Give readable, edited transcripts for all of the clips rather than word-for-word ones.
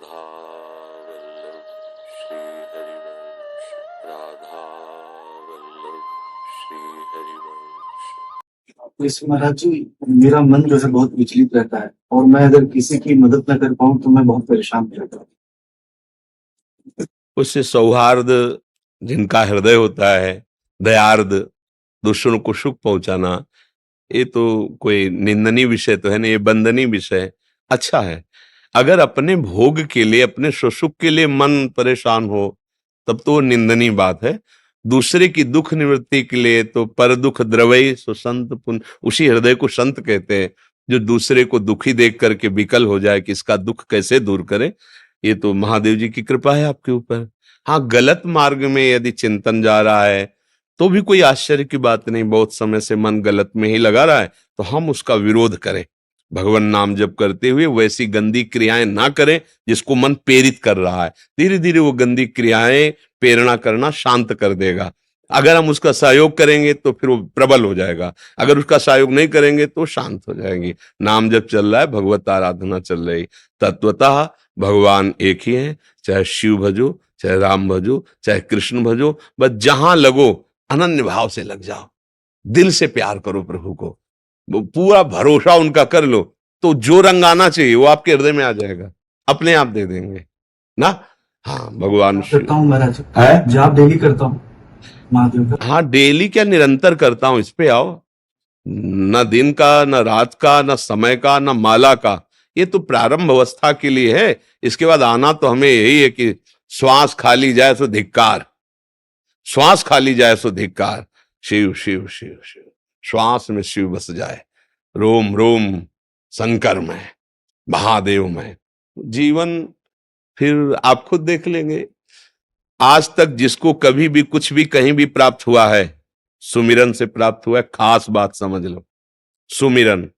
राधा वल्लभ श्री हरिवंश, राधा वल्लभ श्री हरिवंश। तो इसमें महाराज जी मेरा मन जो है बहुत विचलित रहता है और मैं अगर किसी की मदद न कर पाऊं तो मैं बहुत परेशान रहता हूँ। उससे सौहार्द, जिनका हृदय होता है दयार्द, दूसरों को सुख पहुंचाना, ये तो कोई निंदनीय विषय तो है नहीं, ये बंदनीय विषय अच्छा है। अगर अपने भोग के लिए, अपने सुख के लिए मन परेशान हो तब तो वो निंदनीय बात है। दूसरे की दुख निवृत्ति के लिए तो पर दुख द्रवई सो संत पुन, उसी हृदय को संत कहते हैं जो दूसरे को दुखी देख करके विकल हो जाए कि इसका दुख कैसे दूर करे। ये तो महादेव जी की कृपा है आपके ऊपर। हाँ, गलत मार्ग में यदि चिंतन जा रहा है तो भी कोई आश्चर्य की बात नहीं। बहुत समय से मन गलत में ही लगा रहा है तो हम उसका विरोध करें, भगवान नाम जप करते हुए वैसी गंदी क्रियाएं ना करें जिसको मन प्रेरित कर रहा है। धीरे धीरे वो गंदी क्रियाएं प्रेरणा करना शांत कर देगा। अगर हम उसका सहयोग करेंगे तो फिर वो प्रबल हो जाएगा, अगर उसका सहयोग नहीं करेंगे तो शांत हो जाएंगी। नाम जप चल रहा है, भगवत आराधना चल रही, तत्वतः भगवान एक ही है। चाहे शिव भजो, चाहे राम भजो, चाहे कृष्ण भजो, बस जहां लगो अनन्य भाव से लग जाओ, दिल से प्यार करो प्रभु को, वो पूरा भरोसा उनका कर लो, तो जो रंग आना चाहिए वो आपके हृदय में आ जाएगा, अपने आप दे देंगे ना। हाँ, भगवान करता हूँ महाराज, है जाप डेली करता हूँ महादेव का। हाँ, डेली क्या निरंतर करता हूं, इस पे आओ। न दिन का, न रात का, न समय का, न माला का, ये तो प्रारंभ अवस्था के लिए है। इसके बाद आना तो हमें यही है कि श्वास खाली जाए तो धिक्कार, श्वास खाली जाए सो धिक्कार। शिव शिव शिव शिव, श्वास में शिव बस जाए, रोम रोम शंकर में, महादेव में। जीवन फिर आप खुद देख लेंगे। आज तक जिसको कभी भी कुछ भी कहीं भी प्राप्त हुआ है, सुमिरन से प्राप्त हुआ है। खास बात समझ लो, सुमिरन।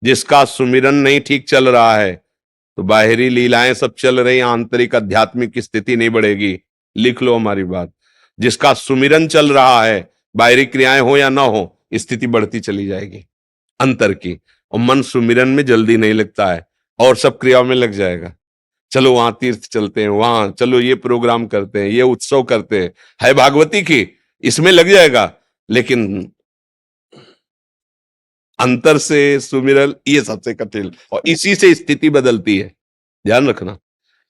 जिसका सुमिरन नहीं ठीक चल रहा है तो बाहरी लीलाएं सब चल रही, आंतरिक आध्यात्मिक स्थिति नहीं बढ़ेगी। लिख लो हमारी बात। जिसका सुमिरन चल रहा है, बाहरी क्रियाएं हो या ना हो, स्थिति बढ़ती चली जाएगी अंतर की। और मन सुमिरन में जल्दी नहीं लगता है और सब क्रियाओं में लग जाएगा। चलो वहां तीर्थ चलते हैं, वहां चलो ये प्रोग्राम करते हैं, ये उत्सव करते हैं, है भागवती की, इसमें लग जाएगा। लेकिन अंतर से सुमिरन, ये सबसे कठिन, और इसी से स्थिति बदलती है। ध्यान रखना,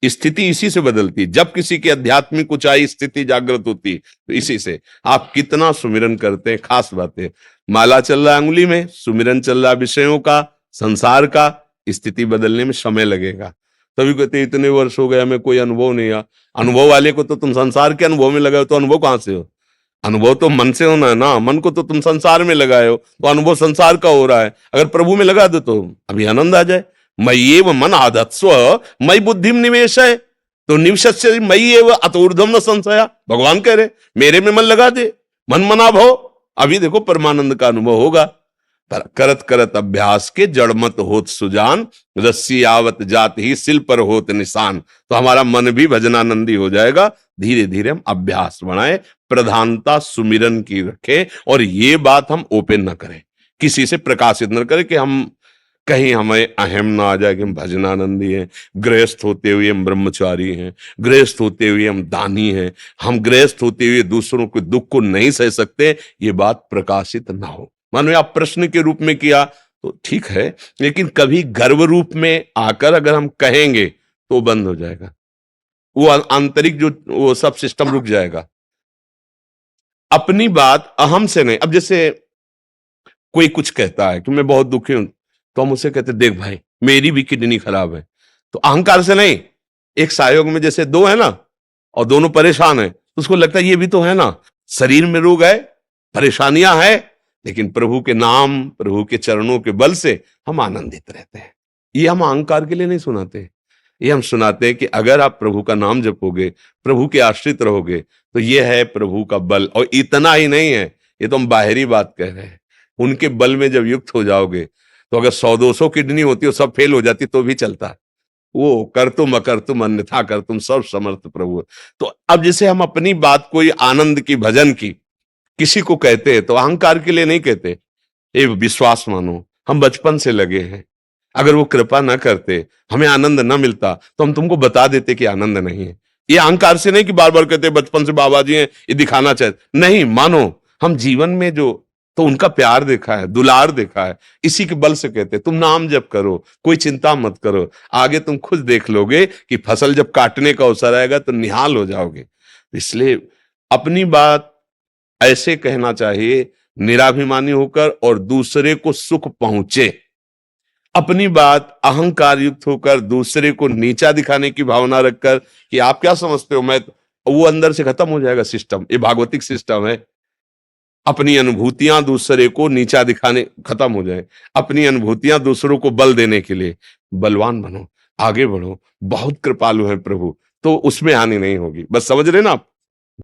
स्थिति इसी से बदलती। जब किसी की आध्यात्मिक ऊंचाई स्थिति जागृत होती तो इसी से। आप कितना सुमिरन करते हैं, खास बात है। माला चल रहा है अंगुली में, सुमिरन चल रहा है विषयों का, संसार का, स्थिति बदलने में समय लगेगा। तभी कहते इतने वर्ष हो गए हमें कोई अनुभव नहीं आ। अनुभव वाले को तो तुम संसार के अनुभव में लगाओ, तो अनुभव कहां से हो? अनुभव तो मन से होना है ना। मन को तो तुम संसार में लगाए हो तो अनुभव संसार का हो रहा है। अगर प्रभु में लगा दो तो अभी आनंद आ जाए। मय्येव मन आधत्स्व मयि बुद्धिम निवेश है, तो निवशस्य मय्येव अतोर्ध्वम न संशया। भगवान कह रहे मेरे में मन लगा दे, मन मना भो, अभी देखो परमानंद का अनुभव होगा। पर करत करत अभ्यास के जड़मत होत सुजान, रस्सी आवत जात ही सिल पर होत निशान। तो हमारा मन भी भजनानंदी हो जाएगा। धीरे धीरे हम अभ्यास बढ़ाएं, प्रधानता सुमिरन की रखें, और ये बात हम ओपन न करें, किसी से प्रकाशित न करें कि हम कहीं हमें अहम ना आ जाए कि हम भजनानंदी हैं, गृहस्थ होते हुए हम ब्रह्मचारी हैं, गृहस्थ होते हुए हम दानी हैं, हम गृहस्थ होते हुए दूसरों के दुख को नहीं सह सकते, ये बात प्रकाशित ना हो। मानो आप प्रश्न के रूप में किया तो ठीक है, लेकिन कभी गर्व रूप में आकर अगर हम कहेंगे तो बंद हो जाएगा, वो आंतरिक जो वो सब सिस्टम रुक जाएगा। अपनी बात अहम से नहीं। अब जैसे कोई कुछ कहता है कि मैं बहुत दुखी हूं, तो हम उसे कहते देख भाई मेरी भी किडनी खराब है, तो अहंकार से नहीं। एक सहयोग में जैसे दो है ना, और दोनों परेशान है, तो उसको लगता है ये भी तो है ना, शरीर में रोग है, परेशानियां है, लेकिन प्रभु के नाम, प्रभु के चरणों के बल से हम आनंदित रहते हैं। ये हम अहंकार के लिए नहीं सुनाते, ये हम सुनाते हैं कि अगर आप प्रभु का नाम जपोगे, प्रभु के आश्रित रहोगे, तो ये है प्रभु का बल। और इतना ही नहीं है, ये तो हम बाहरी बात कह रहे हैं। उनके बल में जब युक्त हो जाओगे तो अगर 100-200 किडनी होती हो, सब फेल हो जाती, तो भी चलता। वो कर तुम अकर तुम अन्यथा कर तुम, सर्व समर्थ प्रभु। तो अब जैसे हम अपनी बात कोई आनंद की, भजन की किसी को कहते हैं, तो अहंकार के लिए नहीं कहते, ये विश्वास मानो हम बचपन से लगे हैं, अगर वो कृपा ना करते, हमें आनंद ना मिलता, तो हम तुमको बता देते कि आनंद नहीं है। ये अहंकार से नहीं कि बार बार कहते बचपन से बाबा जी हैं, ये दिखाना चाहते नहीं। मानो हम जीवन में जो तो उनका प्यार देखा है, दुलार देखा है, इसी के बल से कहते तुम नाम जप करो, कोई चिंता मत करो, आगे तुम खुद देख लोगे कि फसल जब काटने का अवसर आएगा तो निहाल हो जाओगे। इसलिए अपनी बात ऐसे कहना चाहिए, निराभिमानी होकर, और दूसरे को सुख पहुंचे। अपनी बात अहंकार युक्त होकर, दूसरे को नीचा दिखाने की भावना रखकर कि आप क्या समझते हो, मैं, वो अंदर से खत्म हो जाएगा सिस्टम। ये भागवतिक सिस्टम है। अपनी अनुभूतियां दूसरे को नीचा दिखाने खत्म हो जाए, अपनी अनुभूतियां दूसरों को बल देने के लिए बलवान बनो, आगे बढ़ो, बहुत कृपालु है प्रभु, तो उसमें हानि नहीं होगी। बस समझ रहे ना आप।